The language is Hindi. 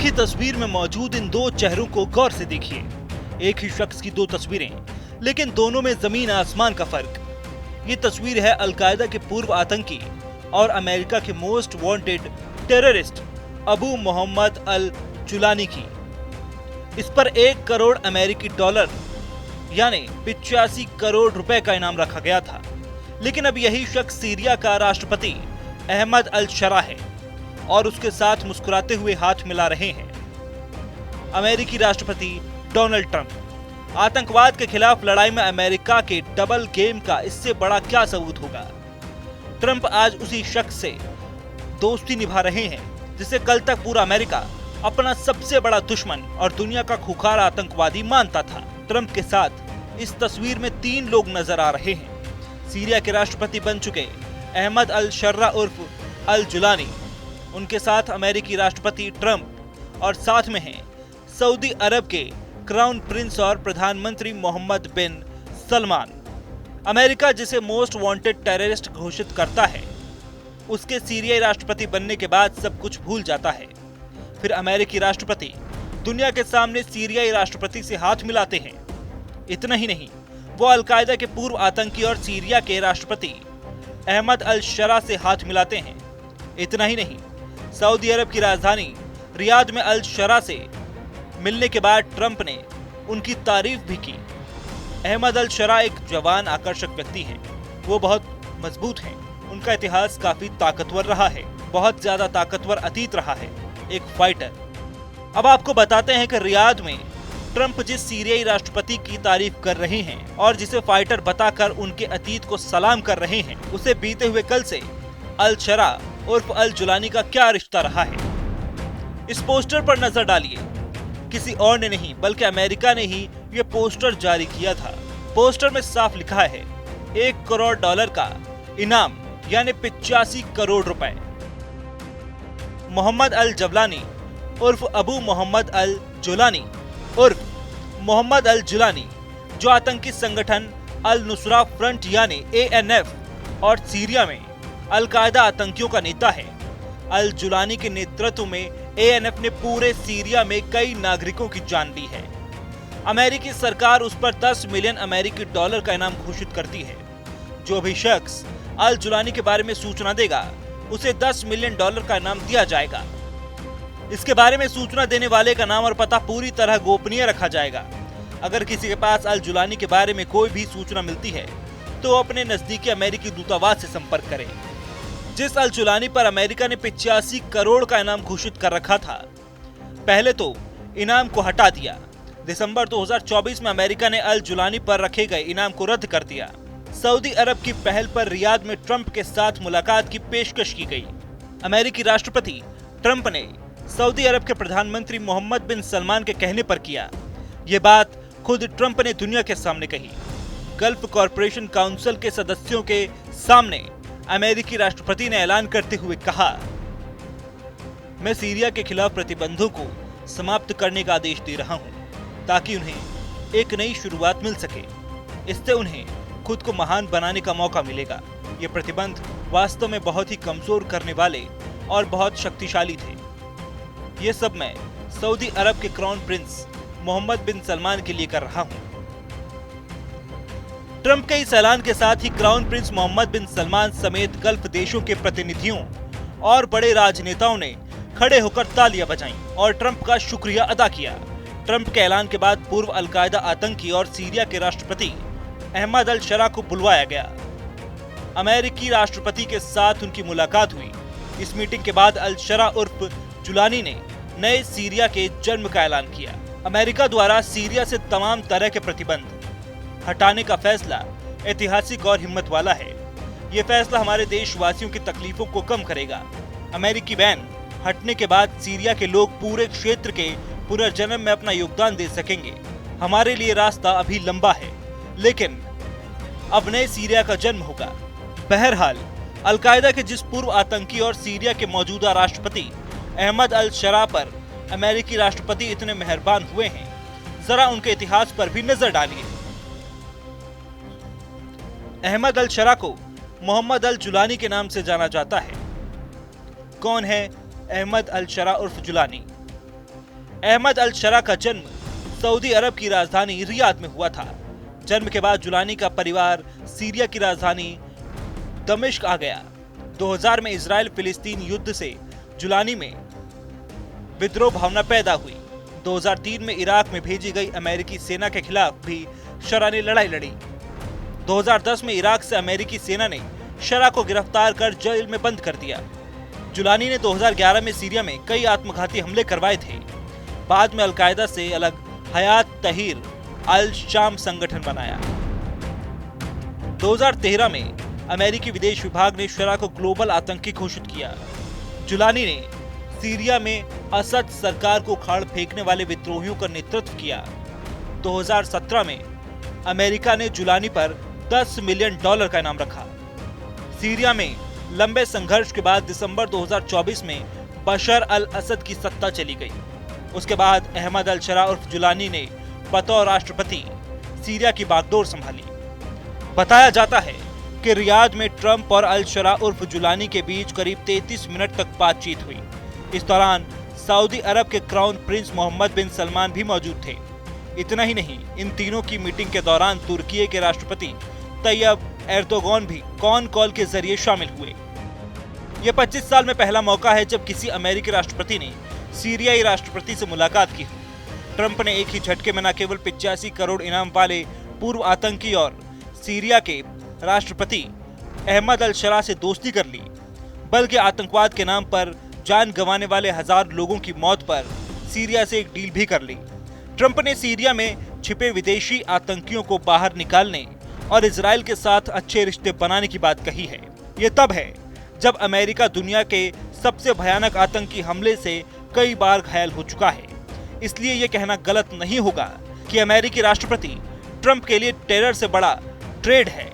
ही तस्वीर में मौजूद इन दो चेहरों को गौर से देखिए। एक ही शख्स की दो तस्वीरें, लेकिन दोनों में जमीन आसमान का फर्क। ये तस्वीर है अलकायदा के पूर्व आतंकी और अमेरिका के most wanted terrorist Abu Mohammad al Julani की। इस पर 1 करोड़ अमेरिकी डॉलर यानी 85 करोड़ रुपए का इनाम रखा गया था। लेकिन अब यही शख्स सीरिया का राष्ट्रपति अहमद अल शरा है और उसके साथ मुस्कुराते हुए हाथ मिला रहे हैं। अमेरिकी राष्ट्रपति डोनाल्ड ट्रंप। आतंकवाद के खिलाफ लड़ाई में अमेरिका के डबल गेम का इससे बड़ा क्या सबूत होगा। ट्रंप आज उसी शख्स से दोस्ती निभा रहे हैं जिसे कल तक पूरा अमेरिका अपना सबसे बड़ा दुश्मन और दुनिया का खुखार आतंकवादी मानता था। ट्रंप के साथ इस तस्वीर में 3 लोग नजर आ रहे हैं। सीरिया के राष्ट्रपति बन चुके अहमद अल शर्रा उर्फ अल जुलानी, उनके साथ अमेरिकी राष्ट्रपति ट्रंप और साथ में हैं सऊदी अरब के क्राउन प्रिंस और प्रधानमंत्री मोहम्मद बिन सलमान। अमेरिका जिसे मोस्ट वांटेड टेररिस्ट घोषित करता है, उसके सीरियाई राष्ट्रपति बनने के बाद सब कुछ भूल जाता है। फिर अमेरिकी राष्ट्रपति दुनिया के सामने सीरियाई राष्ट्रपति से हाथ मिलाते हैं। इतना ही नहीं, वो अलकायदा के पूर्व आतंकी और सीरिया के राष्ट्रपति अहमद अल शरा से हाथ मिलाते हैं। इतना ही नहीं, सऊदी अरब की राजधानी रियाद में अल शरा से मिलने के बाद ट्रंप ने उनकी तारीफ भी की। अहमद अल शरा एक जवान आकर्षक व्यक्ति हैं। वो बहुत मजबूत हैं। उनका इतिहास काफी ताकतवर रहा है, बहुत ज्यादा ताकतवर अतीत रहा है, एक फाइटर। अब आपको बताते हैं कि रियाद में ट्रंप जिस सीरियाई राष्ट्रपति की तारीफ कर रहे हैं और जिसे फाइटर बताकर उनके अतीत को सलाम कर रहे हैं, उसे बीते हुए कल से अल शरा उर्फ अल जुलानी का क्या रिश्ता रहा है। इस पोस्टर पर नजर डालिए। किसी और ने नहीं बल्कि अमेरिका ने ही ये पोस्टर जारी किया था। पोस्टर में साफ लिखा है 1 करोड़ डॉलर का इनाम यानी 85 करोड़ रुपए। मोहम्मद अल जवलानी उर्फ अबू मोहम्मद अल जुलानी उर्फ मोहम्मद अल जुलानी, जो आतंकी संगठन अल नुसरा फ्रंट यानी ANF और सीरिया में अलकायदा आतंकियों का नेता है। अल जुलानी के नेतृत्व में ANF ने पूरे सीरिया में कई नागरिकों की जान ली है। अमेरिकी सरकार उस पर 10 मिलियन अमेरिकी डॉलर का इनाम घोषित करती है। जो भी शख्स अल जुलानी के बारे में सूचना देगा, उसे 10 मिलियन डॉलर का इनाम दिया जाएगा। इसके बारे में सूचना देने वाले का नाम और पता पूरी तरह गोपनीय रखा जाएगा। अगर किसी के पास अल जुलानी के बारे में कोई भी सूचना मिलती है तो अपने नजदीकी अमेरिकी दूतावास से संपर्क करें। जिस अल जुलानी पर अमेरिका ने 85 करोड़ का इनाम घोषित कर रखा था, पहले तो इनाम को हटा दिया। दिसंबर 2024 में अमेरिका ने अल जुलानी पर रखे गए इनाम को रद्द कर दिया। सऊदी अरब की पहल पर रियाद में ट्रंप के साथ मुलाकात की पेशकश की गई। अमेरिकी राष्ट्रपति ट्रंप ने सऊदी अरब के प्रधानमंत्री मोहम्मद बिन सलमान के कहने पर किया। ये बात खुद ट्रंप ने दुनिया के सामने कही। गल्फ कॉरपोरेशन काउंसिल के सदस्यों के सामने अमेरिकी राष्ट्रपति ने ऐलान करते हुए कहा, मैं सीरिया के खिलाफ प्रतिबंधों को समाप्त करने का आदेश दे रहा हूं ताकि उन्हें एक नई शुरुआत मिल सके। इससे उन्हें खुद को महान बनाने का मौका मिलेगा। ये प्रतिबंध वास्तव में बहुत ही कमजोर करने वाले और बहुत शक्तिशाली थे। ये सब मैं सऊदी अरब के क्राउन प्रिंस मोहम्मद बिन सलमान के लिए कर रहा हूं। ट्रंप के इस ऐलान के साथ ही क्राउन प्रिंस मोहम्मद बिन सलमान समेत गल्फ देशों के प्रतिनिधियों और बड़े राजनेताओं ने खड़े होकर तालियां बजाईं और ट्रंप का शुक्रिया अदा किया। ट्रंप के ऐलान के बाद पूर्व अलकायदा आतंकी और सीरिया के राष्ट्रपति अहमद अल शरा को बुलवाया गया। अमेरिकी राष्ट्रपति के साथ उनकी मुलाकात हुई। इस मीटिंग के बाद अल शरा उर्फ जुलानी ने नए सीरिया के जन्म का ऐलान किया। अमेरिका द्वारा सीरिया से तमाम तरह के प्रतिबंध हटाने का फैसला ऐतिहासिक और हिम्मत वाला है। ये फैसला हमारे देशवासियों की तकलीफों को कम करेगा। अमेरिकी बैन हटने के बाद सीरिया के लोग पूरे क्षेत्र के पुनर्जन्म में अपना योगदान दे सकेंगे। हमारे लिए रास्ता अभी लंबा है, लेकिन अब नए सीरिया का जन्म होगा। बहरहाल अलकायदा के जिस पूर्व आतंकी और सीरिया के मौजूदा राष्ट्रपति अहमद अल शरा पर अमेरिकी राष्ट्रपति इतने मेहरबान हुए हैं, जरा उनके इतिहास पर भी नजर डालिए। अहमद अल शरा को मोहम्मद अल जुलानी के नाम से जाना जाता है। कौन है अहमद अल शरा उर्फ जुलानी? अहमद अल शरा का जन्म सऊदी अरब की राजधानी रियाद में हुआ था। जन्म के बाद जुलानी का परिवार सीरिया की राजधानी दमिश्क आ गया। 2000 में इजराइल फिलिस्तीन युद्ध से जुलानी में विद्रोह भावना पैदा हुई। 2003 में इराक में भेजी गई अमेरिकी सेना के खिलाफ भी शरा ने लड़ाई लड़ी। 2010 में इराक से अमेरिकी सेना ने शरा को गिरफ्तार कर जेल में बंद कर दिया। जुलानी ने 2011 में सीरिया में कई आत्मघाती हमले करवाए थे। बाद में अलकायदा से अलग हयात तहरीर अल शाम संगठन बनाया। 2013 में अमेरिकी विदेश विभाग ने शरा को ग्लोबल आतंकी घोषित किया। जुलानी ने सीरिया में असद सरकार को उखाड़ फेंकने वाले विद्रोहियों का नेतृत्व किया। 2017 में अमेरिका ने जुलानी पर $10 मिलियन का इनाम रखा। सीरिया में लंबे संघर्ष के बाद दिसंबर 2024 में बशर अल असद की सत्ता चली गई। उसके बाद अहमद अल शरा उर्फ जुलानी ने बतौर राष्ट्रपति सीरिया की बागडोर संभाली। बताया जाता है कि रियाद में ट्रंप और अल शरा उर्फ जुलानी के बीच करीब 33 मिनट तक बातचीत हुई। इस दौरान सऊदी अरब के क्राउन प्रिंस मोहम्मद बिन सलमान भी मौजूद थे। इतना ही नहीं, इन तीनों की मीटिंग के दौरान तुर्की के राष्ट्रपति तैयब एर्दोगान भी कॉन कॉल के जरिए शामिल हुए। ये 25 साल में पहला मौका है जब किसी अमेरिकी राष्ट्रपति ने सीरियाई राष्ट्रपति से मुलाकात की। ट्रंप ने एक ही झटके में न केवल 85 करोड़ इनाम वाले पूर्व आतंकी और सीरिया के राष्ट्रपति अहमद अल शरा से दोस्ती कर ली, बल्कि आतंकवाद के नाम पर जान गंवाने वाले 1000 लोगों की मौत पर सीरिया से एक डील भी कर ली। ट्रंप ने सीरिया में छिपे विदेशी आतंकियों को बाहर निकालने और इजराइल के साथ अच्छे रिश्ते बनाने की बात कही है। ये तब है जब अमेरिका दुनिया के सबसे भयानक आतंकी हमले से कई बार घायल हो चुका है। इसलिए ये कहना गलत नहीं होगा कि अमेरिकी राष्ट्रपति ट्रंप के लिए टेरर से बड़ा ट्रेड है।